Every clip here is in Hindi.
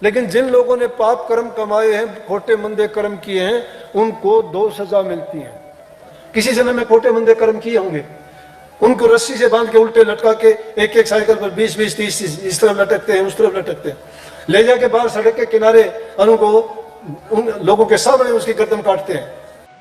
लेकिन जिन लोगों ने पाप कर्म कमाए हैं, खोटे मंदे कर्म किए हैं, उनको 2 सजा मिलती हैं। किसी जन्म में खोटे मंदे कर्म किए होंगे, उनको रस्सी से बांध के उल्टे लटका के एक एक साइकिल पर 20-20, 30 इस तरफ लटकते हैं, उस तरफ लटकते हैं, ले जाके बाहर सड़क के किनारे उनको उन लोगों के सामने उसकी गर्दन काटते हैं।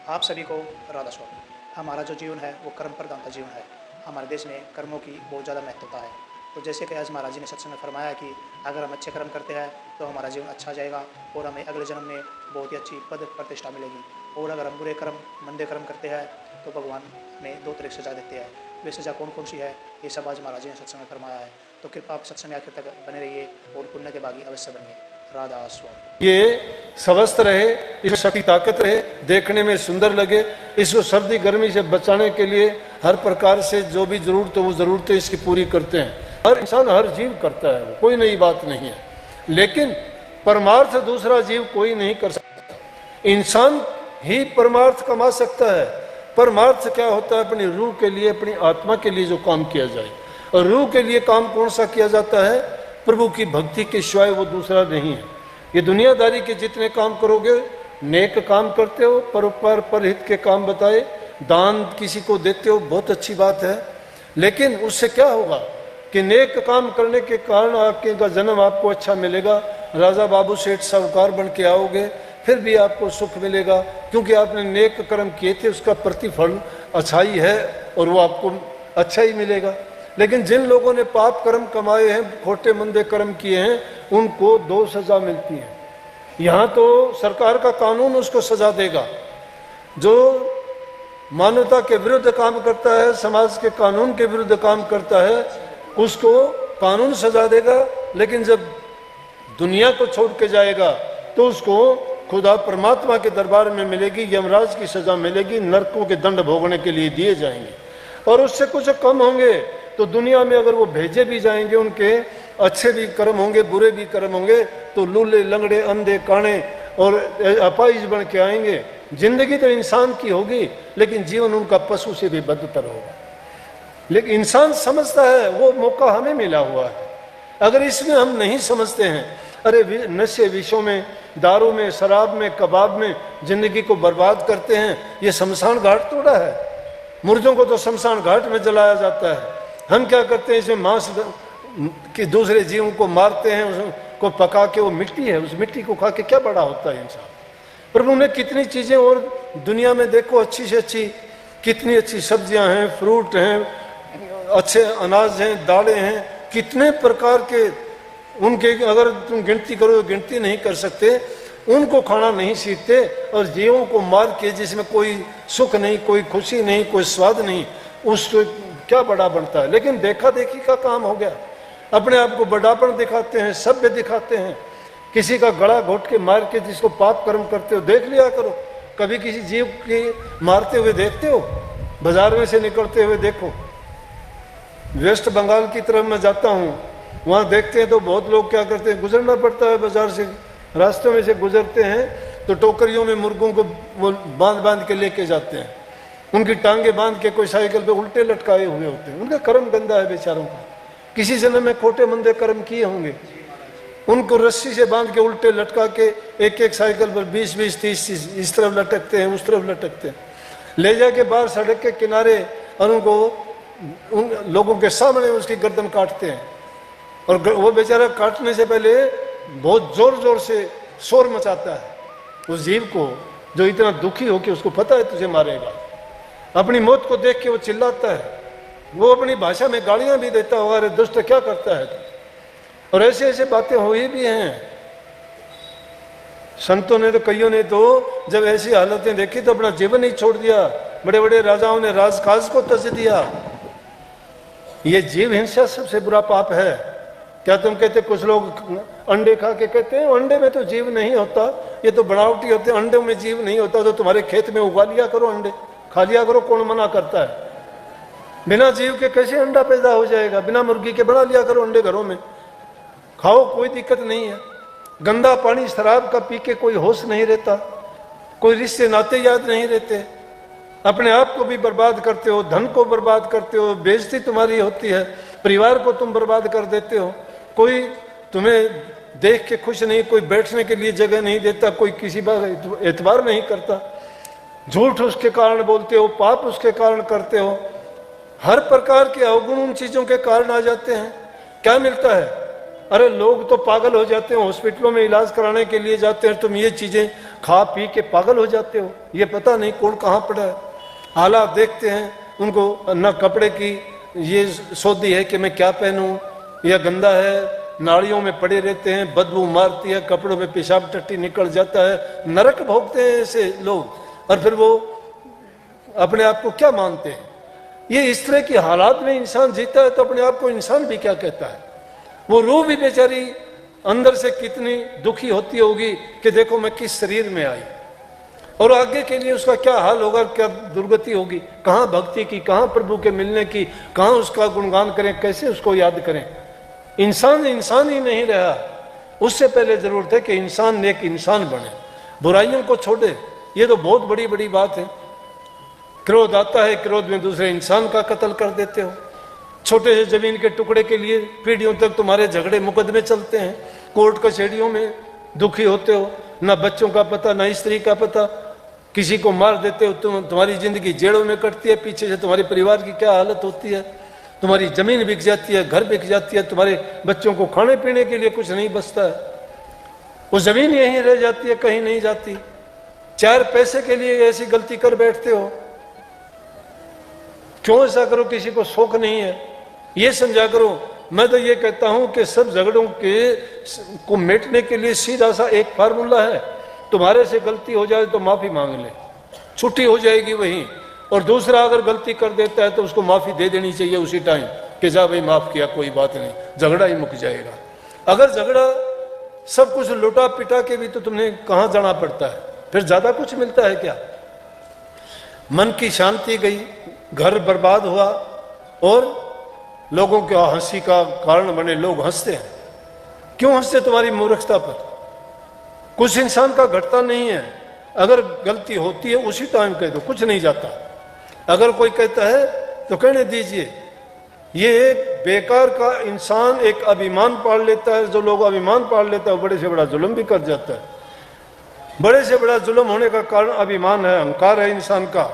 आप सभी को राधा स्वामी। हमारा जो जीवन है वो कर्म प्रधान का जीवन है। हमारे देश में कर्मों की बहुत ज़्यादा महत्वता है। तो जैसे कि आज महाराज जी ने सत्संग में फरमाया कि अगर हम अच्छे कर्म करते हैं तो हमारा जीवन अच्छा जाएगा और हमें अगले जन्म में बहुत ही अच्छी पद प्रतिष्ठा मिलेगी। और अगर हम बुरे कर्म, मंदे कर्म करते हैं तो भगवान हमें 2 तरह की सजा देते हैं। वे सजा कौन कौन सी है, ये सब आज महाराज जी ने सत्संग में फरमाया है। तो कृपया आप सत्संग में आखिर तक बने रहिए और पुण्य के भागी अवश्य बनिए। राधा स्वामी। ये स्वस्थ रहे, इसमें शक्ति ताकत रहे, देखने में सुंदर लगे, इसको सर्दी गर्मी से बचाने के लिए हर प्रकार से जो भी जरूरत हो वो जरूरतें इसकी पूरी करते हैं। हर इंसान, हर जीव करता है, कोई नई बात नहीं है। लेकिन परमार्थ दूसरा जीव कोई नहीं कर सकता। इंसान ही परमार्थ कमा सकता है। परमार्थ क्या होता है? अपनी रूह के लिए, अपनी आत्मा के लिए जो काम किया जाए। और रूह के लिए काम कौन सा किया जाता है? प्रभु की भक्ति के सिवाय वो दूसरा नहीं है। ये दुनियादारी के जितने काम करोगे, नेक काम करते हो, परोपकार परहित के काम बताए, दान किसी को देते हो, बहुत अच्छी बात है। लेकिन उससे क्या होगा कि नेक काम करने के कारण आपके जन्म आपको अच्छा मिलेगा, राजा बाबू सेठ साहूकार बन के आओगे, फिर भी आपको सुख मिलेगा, क्योंकि आपने नेक कर्म किए थे, उसका प्रतिफल अच्छाई है और वो आपको अच्छा ही मिलेगा। लेकिन जिन लोगों ने पाप कर्म कमाए हैं, खोटे मंदे कर्म किए हैं, उनको 2 सजा मिलती है। यहाँ तो सरकार का कानून उसको सजा देगा। जो मानवता के विरुद्ध काम करता है, समाज के कानून के विरुद्ध काम करता है, उसको कानून सजा देगा। लेकिन जब दुनिया को छोड़ के जाएगा तो उसको खुदा परमात्मा के दरबार में मिलेगी, यमराज की सजा मिलेगी, नरकों के दंड भोगने के लिए दिए जाएंगे। और उससे कुछ कम होंगे तो दुनिया में अगर वो भेजे भी जाएंगे, उनके अच्छे भी कर्म होंगे, बुरे भी कर्म होंगे, तो लूले, लंगड़े, अंधे, काणे और अपाहिज बन के आएंगे। जिंदगी तो इंसान की होगी, लेकिन जीवन उनका पशु से भी बदतर होगा। लेकिन इंसान समझता है, वो मौका हमें मिला हुआ है। अगर इसमें हम नहीं समझते हैं, अरे नशे विषयों में, दारू में, शराब में, कबाब में जिंदगी को बर्बाद करते हैं। ये शमशान घाट थोड़ा है। मुर्दों को तो शमशान घाट में जलाया जाता है। हम क्या करते हैं? इसमें मांस कि दूसरे जीवों को मारते हैं, उसको पका के, वो मिट्टी है, उस मिट्टी को खा के क्या बड़ा होता है इंसान? प्रभु ने कितनी चीजें, और दुनिया में देखो अच्छी से अच्छी, कितनी अच्छी सब्जियां हैं, फ्रूट हैं, अच्छे अनाज हैं, दालें हैं, कितने प्रकार के उनके, अगर तुम गिनती करो तो गिनती नहीं कर सकते। उनको खाना नहीं सीखते और जीवों को मार के, जिसमें कोई सुख नहीं, कोई खुशी नहीं, कोई स्वाद नहीं, उसको क्या बड़ा बनता है? लेकिन देखा देखी का काम हो गया। अपने आप को बड़ापन दिखाते हैं, सभ्य दिखाते हैं। किसी का गला घोट के मार के जिसको पाप कर्म करते हो, देख लिया करो। कभी किसी जीव के मारते हुए देखते हो? बाजार में से निकलते हुए देखो। वेस्ट बंगाल की तरफ मैं जाता हूँ, वहाँ देखते हैं तो बहुत लोग क्या करते हैं, गुजरना पड़ता है बाजार से, रास्ते में से गुजरते हैं तो टोकरियों में मुर्गों को वो बांध बांध के लेके जाते हैं। उनकी टांगे बांध के कोई साइकिल पे उल्टे लटकाए हुए होते हैं। उनका कर्म गंदा है बेचारों का। किसी जन्म में खोटे मंदे कर्म किए होंगे, उनको रस्सी से बांध के उल्टे लटका के एक एक साइकिल पर 20-20, 30 इस तरफ लटकते हैं, उस तरफ लटकते हैं, ले जाके बाहर सड़क के किनारे और उनको उन लोगों के सामने उसकी गर्दन काटते हैं। और वो बेचारा काटने से पहले बहुत जोर जोर से शोर मचाता है उस जीव को, जो इतना दुखी हो कि उसको पता है तुझे मारेगा। अपनी मौत को देख के वो चिल्लाता है, वो अपनी भाषा में गालियां भी देता होगा, अरे दुष्ट क्या करता है। और ऐसे ऐसे बातें हुई भी हैं। संतों ने तो, कईयों ने तो जब ऐसी हालतें देखी तो अपना जीवन ही छोड़ दिया। बड़े बड़े राजाओं ने राजकाज को तज दिया। ये जीव हिंसा सबसे बुरा पाप है। क्या तुम कहते, कुछ लोग अंडे खा के कहते हैं अंडे में तो जीव नहीं होता, ये तो बनावटी होते, अंडे में जीव नहीं होता, तो तुम्हारे खेत में उगा लिया करो, अंडे खा लिया करो, कौन मना करता है? बिना जीव के कैसे अंडा पैदा हो जाएगा? बिना मुर्गी के बना लिया करो अंडे घरों में, खाओ, कोई दिक्कत नहीं है। गंदा पानी शराब का पी के कोई होश नहीं रहता, कोई रिश्ते नाते याद नहीं रहते, अपने आप को भी बर्बाद करते हो, धन को बर्बाद करते हो, बेइज्जती तुम्हारी होती है, परिवार को तुम बर्बाद कर देते हो। कोई तुम्हें देख के खुश नहीं, कोई बैठने के लिए जगह नहीं देता, कोई किसी बात एतबार नहीं करता। झूठ उसके कारण बोलते हो, पाप उसके कारण करते हो, हर प्रकार के अवगुण उन चीजों के कारण आ जाते हैं। क्या मिलता है? अरे लोग तो पागल हो जाते हैं, हॉस्पिटलों में इलाज कराने के लिए जाते हैं, तुम ये चीजें खा पी के पागल हो जाते हो। ये पता नहीं कौन कहाँ पड़ा है। हालात देखते हैं, उनको न कपड़े की ये सोधी है कि मैं क्या पहनूं, या गंदा है, नालियों में पड़े रहते हैं, बदबू मारती है, कपड़ों में पेशाब टट्टी निकल जाता है, नरक भोगते हैं ऐसे लोग। और फिर वो अपने आप को क्या मानते हैं? ये इस तरह की हालात में इंसान जीता है तो अपने आप को इंसान भी क्या कहता है? वो रूह भी बेचारी अंदर से कितनी दुखी होती होगी कि देखो मैं किस शरीर में आई, और आगे के लिए उसका क्या हाल होगा, क्या दुर्गति होगी, कहाँ भक्ति की, कहाँ प्रभु के मिलने की, कहाँ उसका गुणगान करें, कैसे उसको याद करें। इंसान इंसान ही नहीं रहा। उससे पहले जरूरत है कि इंसान नेक इंसान बने, बुराइयों को छोड़े। ये तो बहुत बड़ी बड़ी बात है। क्रोध आता है, क्रोध में दूसरे इंसान का कत्ल कर देते हो। छोटे से जमीन के टुकड़े के लिए पीढ़ियों तक तुम्हारे झगड़े मुकदमे चलते हैं, कोर्ट कचहरियों में दुखी होते हो, ना बच्चों का पता ना स्त्री का पता, किसी को मार देते हो, तुम्हारी जिंदगी जेलों में कटती है, पीछे से तुम्हारे परिवार की क्या हालत होती है, तुम्हारी जमीन बिक जाती है, घर बिक जाती है, तुम्हारे बच्चों को खाने पीने के लिए कुछ नहीं बचता है, वो जमीन यहीं रह जाती है, कहीं नहीं जाती। 4 पैसे के लिए ऐसी गलती कर बैठते हो। क्यों ऐसा करो? किसी को शौक नहीं है, ये समझा करो। मैं तो ये कहता हूं कि सब झगड़ों के को मिटने के लिए सीधा सा एक फार्मूला है, तुम्हारे से गलती हो जाए तो माफी मांग ले, छुट्टी हो जाएगी वहीं। और दूसरा अगर गलती कर देता है तो उसको माफी दे देनी चाहिए उसी टाइम कि जा भाई माफ किया, कोई बात नहीं, झगड़ा ही मुक जाएगा। अगर झगड़ा सब कुछ लुटा पिटा के भी तो तुमने कहाँ जाना पड़ता है, फिर ज्यादा कुछ मिलता है क्या? मन की शांति गई, घर बर्बाद हुआ, और लोगों के हंसी का कारण बने। लोग हंसते हैं, क्यों हंसते? तुम्हारी मूर्खता पर। कुछ इंसान का घटता नहीं है। अगर गलती होती है उसी टाइम कह दो, कुछ नहीं जाता। अगर कोई कहता है तो कहने दीजिए। ये एक बेकार का इंसान एक अभिमान पाल लेता है। जो लोग अभिमान पाल लेता है वो बड़े से बड़ा जुल्म भी कर जाता है। बड़े से बड़ा जुल्म होने का कारण अभिमान है, अहंकार है इंसान का।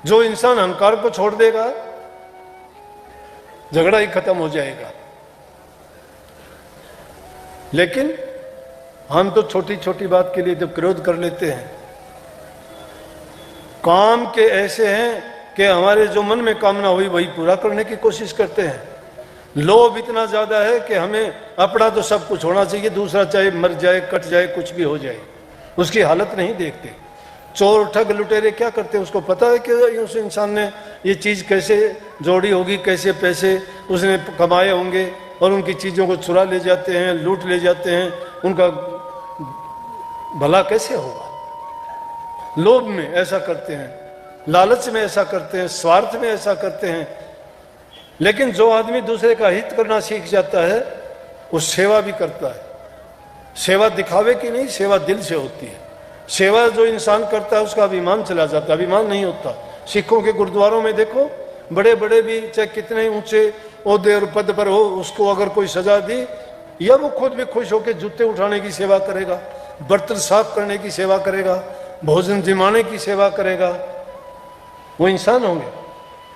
जो इंसान अहंकार को छोड़ देगा झगड़ा ही खत्म हो जाएगा। लेकिन हम तो छोटी छोटी बात के लिए तो क्रोध कर लेते हैं। काम के ऐसे हैं कि हमारे जो मन में कामना हुई वही पूरा करने की कोशिश करते हैं। लोभ इतना ज्यादा है कि हमें अपना तो सब कुछ होना चाहिए, दूसरा चाहे मर जाए, कट जाए, कुछ भी हो जाए, उसकी हालत नहीं देखते। चोर ठग लुटेरे क्या करते हैं? उसको पता है कि उस इंसान ने ये चीज कैसे जोड़ी होगी, कैसे पैसे उसने कमाए होंगे, और उनकी चीजों को चुरा ले जाते हैं, लूट ले जाते हैं। उनका भला कैसे होगा? लोभ में ऐसा करते हैं, लालच में ऐसा करते हैं, स्वार्थ में ऐसा करते हैं। लेकिन जो आदमी दूसरे का हित करना सीख जाता है वो सेवा भी करता है। सेवा दिखावे की नहीं, सेवा दिल से होती है। सेवा जो इंसान करता है उसका अभिमान चला जाता है, अभिमान नहीं होता। सिखों के गुरुद्वारों में देखो, बड़े बड़े भी चाहे कितने ऊंचे ओहदे और पद पर हो, उसको अगर कोई सजा दी, या वो खुद भी खुश होकर जूते उठाने की सेवा करेगा, बर्तन साफ करने की सेवा करेगा, भोजन जिमाने की सेवा करेगा, वो इंसान होंगे।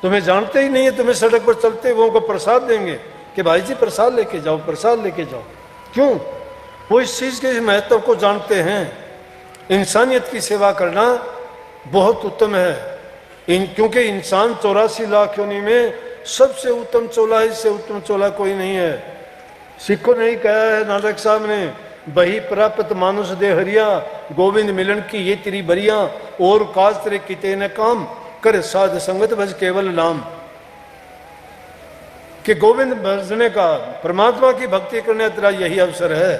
तुम्हें जानते ही नहीं है, तुम्हें सड़क पर चलते हुए उनको प्रसाद देंगे कि भाई जी प्रसाद लेके जाओ, प्रसाद लेके जाओ। क्यों? वो इस चीज के महत्व को जानते हैं। इंसानियत की सेवा करना बहुत उत्तम है। क्योंकि इंसान 84 लाख योनि में सबसे उत्तम चोला है, इससे उत्तम चोला कोई नहीं है। सिखों ने ही कहा है, नानक साहब ने, बही प्राप्त मानुष दे हरिया, गोविंद मिलन की ये तेरी बरिया, और काज तेरे किते न काम, कर साध संगत भज केवल नाम। कि गोविंद भजने का, परमात्मा की भक्ति करने तेरा यही अवसर है।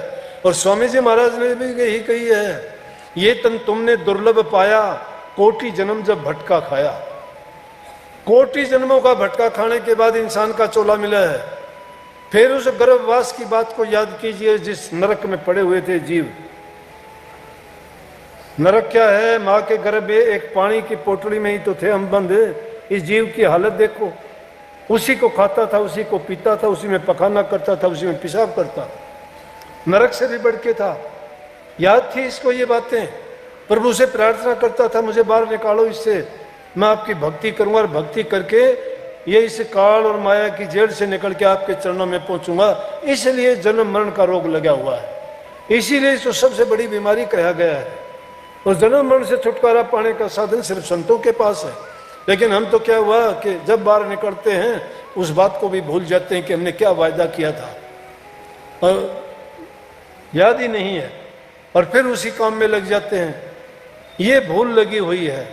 और स्वामी जी महाराज ने भी यही कही है, ये तन तुमने दुर्लभ पाया, कोटि जन्म जब भटका खाया। कोटि जन्मों का भटका खाने के बाद इंसान का चोला मिला है। फिर उस गर्भवास की बात को याद कीजिए जिस नरक में पड़े हुए थे जीव। नरक क्या है? माँ के गर्भ में एक पानी की पोटली में ही तो थे हम बंद। इस जीव की हालत देखो, उसी को खाता था, उसी को पीता था, उसी में पखाना करता था, उसी में पेशाब करता था। नरक से भी बढ़ के था। याद थी इसको ये बातें, प्रभु से प्रार्थना करता था मुझे बाहर निकालो इससे, मैं आपकी भक्ति करूंगा और भक्ति करके ये इस काल और माया की जेल से निकल के आपके चरणों में पहुंचूंगा। इसलिए जन्म मरण का रोग लगा हुआ है, इसीलिए इसको सबसे बड़ी बीमारी कहा गया है। और जन्म मरण से छुटकारा पाने का साधन सिर्फ संतों के पास है। लेकिन हम तो क्या हुआ कि जब बाहर निकलते हैं उस बात को भी भूल जाते हैं कि हमने क्या वायदा किया था, और याद ही नहीं है, और फिर उसी काम में लग जाते हैं। ये भूल लगी हुई है।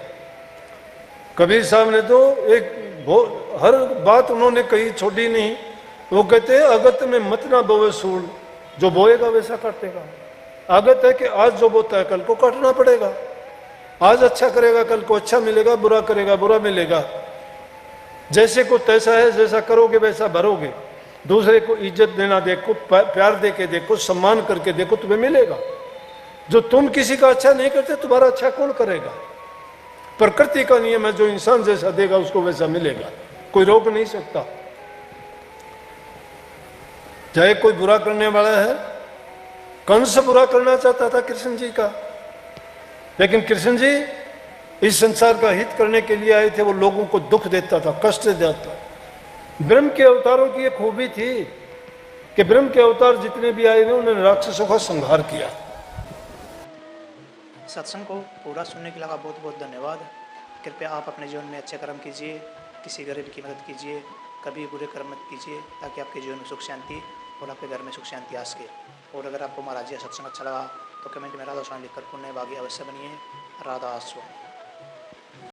कबीर साहब ने तो हर बात उन्होंने कही, छोड़ी नहीं। वो कहते हैं अगत में मत ना बोवे सूल, जो बोएगा वैसा काटेगा। आगत है कि आज जो बोता है कल को काटना पड़ेगा। आज अच्छा करेगा कल को अच्छा मिलेगा, बुरा करेगा बुरा मिलेगा। जैसे को तैसा है, जैसा करोगे वैसा भरोगे। दूसरे को इज्जत देना देखो, प्यार दे के देखो, सम्मान करके देखो, तुम्हें मिलेगा। जो तुम किसी का अच्छा नहीं करते तुम्हारा अच्छा कौन करेगा? प्रकृति का नियम है, जो इंसान जैसा देगा उसको वैसा मिलेगा, कोई रोक नहीं सकता। चाहे कोई बुरा करने वाला है, कंस बुरा करना चाहता था कृष्ण जी का, लेकिन कृष्ण जी इस संसार का हित करने के लिए आए थे। वो लोगों को दुख देता था, कष्ट देता। ब्रह्म के अवतारों की एक खूबी थी कि ब्रह्म के अवतार जितने भी आए थे उन्होंने राक्षसों का संहार किया। सत्संग को पूरा सुनने के लिए बहुत बहुत धन्यवाद। कृपया आप अपने जीवन में अच्छे कर्म कीजिए, किसी गरीब की मदद कीजिए, कभी बुरे कर्म मत कीजिए, ताकि आपके जीवन में सुख शांति और आपके घर में सुख शांति आ सके। और अगर आपको महाराज जी का सत्संग अच्छा लगा तो कमेंट में राधा स्वामी लिखकर पुण्य भागी अवश्य बनिए। राधा स्वामी।